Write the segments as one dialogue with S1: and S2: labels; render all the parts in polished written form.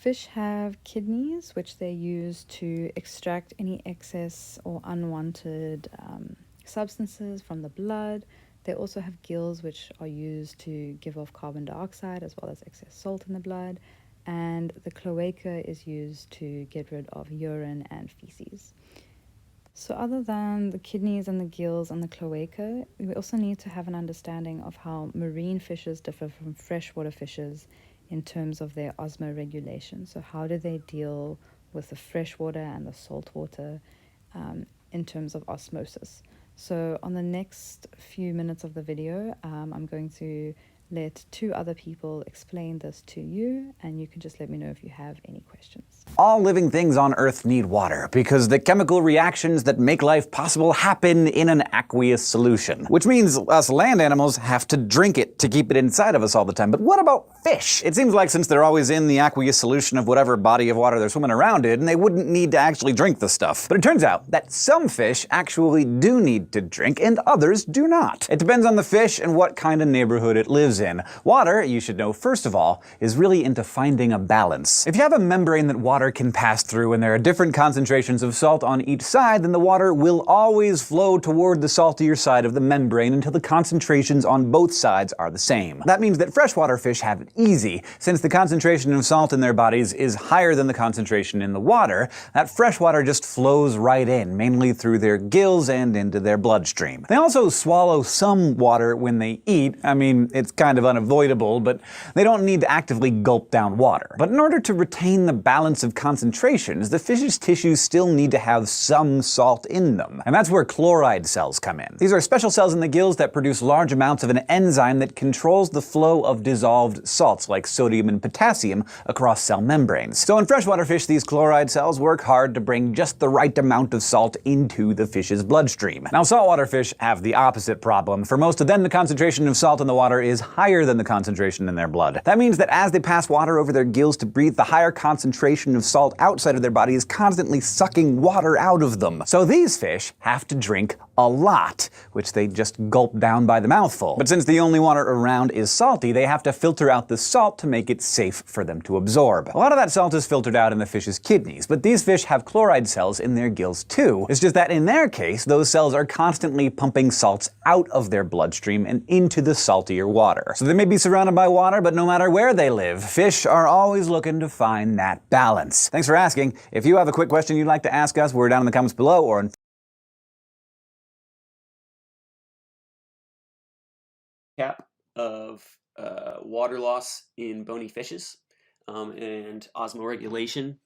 S1: Fish have kidneys, which they use to extract any excess or unwanted substances from the blood. They also have gills, which are used to give off carbon dioxide as well as excess salt in the blood. And the cloaca is used to get rid of urine and feces. So, other than the kidneys and the gills and the cloaca, we also need to have an understanding of how marine fishes differ from freshwater fishes in terms of their osmoregulation. So, how do they deal with the freshwater and the saltwater in terms of osmosis? So, on the next few minutes of the video, I'm going to let two other people explain this to you, and you can just let me know if you have any questions.
S2: All living things on Earth need water because the chemical reactions that make life possible happen in an aqueous solution. Which means us land animals have to drink it to keep it inside of us all the time. But what about fish? It seems like since they're always in the aqueous solution of whatever body of water they're swimming around in, they wouldn't need to actually drink the stuff. But it turns out that some fish actually do need to drink and others do not. It depends on the fish and what kind of neighborhood it lives in. Water, you should know first of all, is really into finding a balance. If you have a membrane that water can pass through and there are different concentrations of salt on each side, then the water will always flow toward the saltier side of the membrane until the concentrations on both sides are the same. That means that freshwater fish have it easy. Since the concentration of salt in their bodies is higher than the concentration in the water, that freshwater just flows right in, mainly through their gills and into their bloodstream. They also swallow some water when they eat. I mean, it's kind of unavoidable, but they don't need to actively gulp down water. But in order to retain the balance of concentrations, the fish's tissues still need to have some salt in them. And that's where chloride cells come in. These are special cells in the gills that produce large amounts of an enzyme that controls the flow of dissolved salts like sodium and potassium across cell membranes. So in freshwater fish, these chloride cells work hard to bring just the right amount of salt into the fish's bloodstream. Now saltwater fish have the opposite problem. For most of them, the concentration of salt in the water is higher than the concentration in their blood. That means that as they pass water over their gills to breathe, the higher concentration of salt outside of their body is constantly sucking water out of them. So these fish have to drink a lot, which they just gulp down by the mouthful. But since the only water around is salty, they have to filter out the salt to make it safe for them to absorb. A lot of that salt is filtered out in the fish's kidneys, but these fish have chloride cells in their gills too. It's just that in their case, those cells are constantly pumping salts out of their bloodstream and into the saltier water. So they may be surrounded by water, but no matter where they live, fish are always looking to find that balance. Thanks for asking. If you have a quick question you'd like to ask us, we're down in the comments below or on
S3: cap of water loss in bony fishes and osmoregulation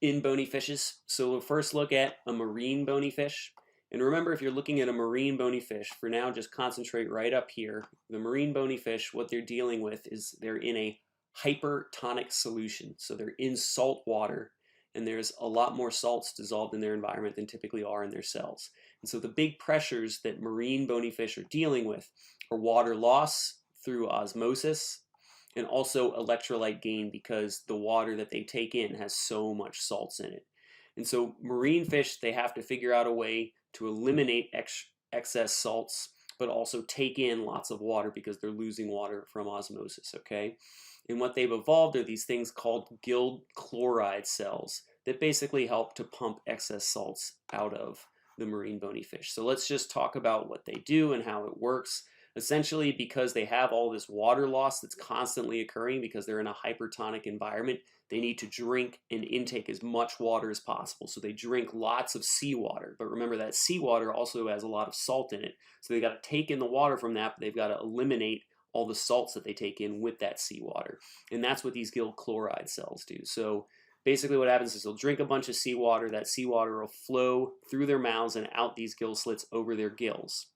S3: in bony fishes. So we'll first look at a marine bony fish. And remember, if you're looking at a marine bony fish, for now just concentrate right up here. The marine bony fish, what they're dealing with is they're in a hypertonic solution. So they're in salt water, and there's a lot more salts dissolved in their environment than typically are in their cells. And so the big pressures that marine bony fish are dealing with are water loss through osmosis and also electrolyte gain because the water that they take in has so much salts in it. And so marine fish, they have to figure out a way to eliminate excess salts, but also take in lots of water because they're losing water from osmosis, okay? And what they've evolved are these things called gill chloride cells that basically help to pump excess salts out of the marine bony fish. So let's just talk about what they do and how it works. Essentially, because they have all this water loss that's constantly occurring because they're in a hypertonic environment, they need to drink and intake as much water as possible. So they drink lots of seawater. But remember that seawater also has a lot of salt in it. So they got to take in the water from that, but they've got to eliminate all the salts that they take in with that seawater. And that's what these gill chloride cells do. So basically what happens is they'll drink a bunch of seawater. That seawater will flow through their mouths and out these gill slits over their gills.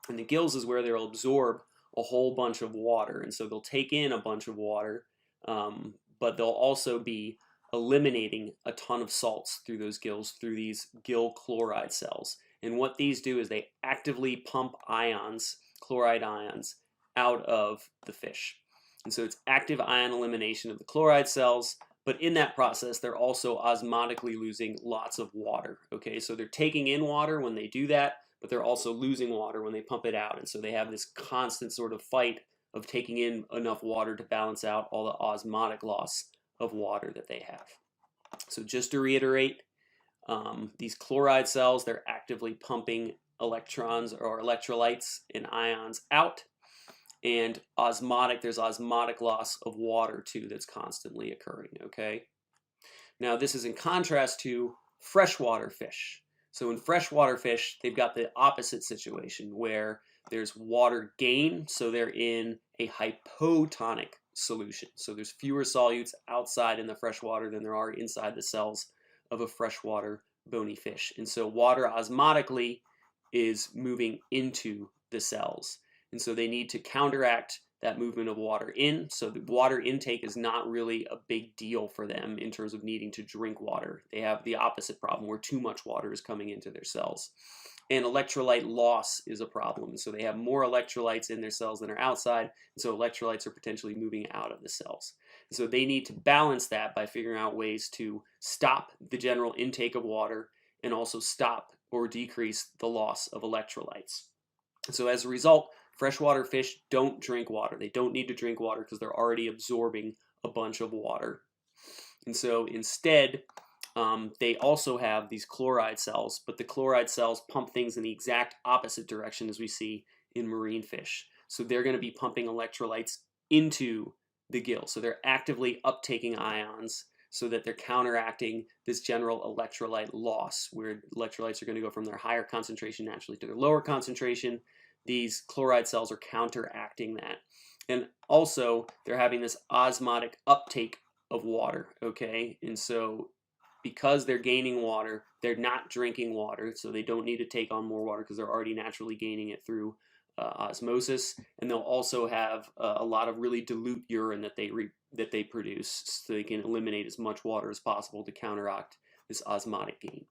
S3: And the gills is where they'll absorb a whole bunch of water. And so they'll take in a bunch of water, but they'll also be eliminating a ton of salts through those gills through these gill chloride cells. And what these do is they actively pump ions, chloride ions, out of the fish. And so it's active ion elimination of the chloride cells, but in that process, they're also osmotically losing lots of water. Okay, so they're taking in water when they do that, but they're also losing water when they pump it out. And so they have this constant sort of fight of taking in enough water to balance out all the osmotic loss of water that they have. So just to reiterate, these chloride cells, they're actively pumping electrons or electrolytes and ions out. And osmotic, there's osmotic loss of water too that's constantly occurring, okay? Now this is in contrast to freshwater fish. So in freshwater fish, they've got the opposite situation where there's water gain, so they're in a hypotonic solution. So there's fewer solutes outside in the freshwater than there are inside the cells of a freshwater bony fish. And so water osmotically is moving into the cells. And so they need to counteract that movement of water in. So the water intake is not really a big deal for them in terms of needing to drink water. They have the opposite problem where too much water is coming into their cells. And electrolyte loss is a problem. So they have more electrolytes in their cells than are outside. And so electrolytes are potentially moving out of the cells. And so they need to balance that by figuring out ways to stop the general intake of water and also stop or decrease the loss of electrolytes. So as a result, freshwater fish don't drink water. They don't need to drink water because they're already absorbing a bunch of water. And so instead, they also have these chloride cells, but the chloride cells pump things in the exact opposite direction as we see in marine fish. So they're going to be pumping electrolytes into the gill. So they're actively uptaking ions so that they're counteracting this general electrolyte loss, where electrolytes are going to go from their higher concentration naturally to their lower concentration. These chloride cells are counteracting that. And also, they're having this osmotic uptake of water, okay? And so because they're gaining water, they're not drinking water, so they don't need to take on more water because they're already naturally gaining it through osmosis. And they'll also have a lot of really dilute urine that they produce, so they can eliminate as much water as possible to counteract this osmotic gain.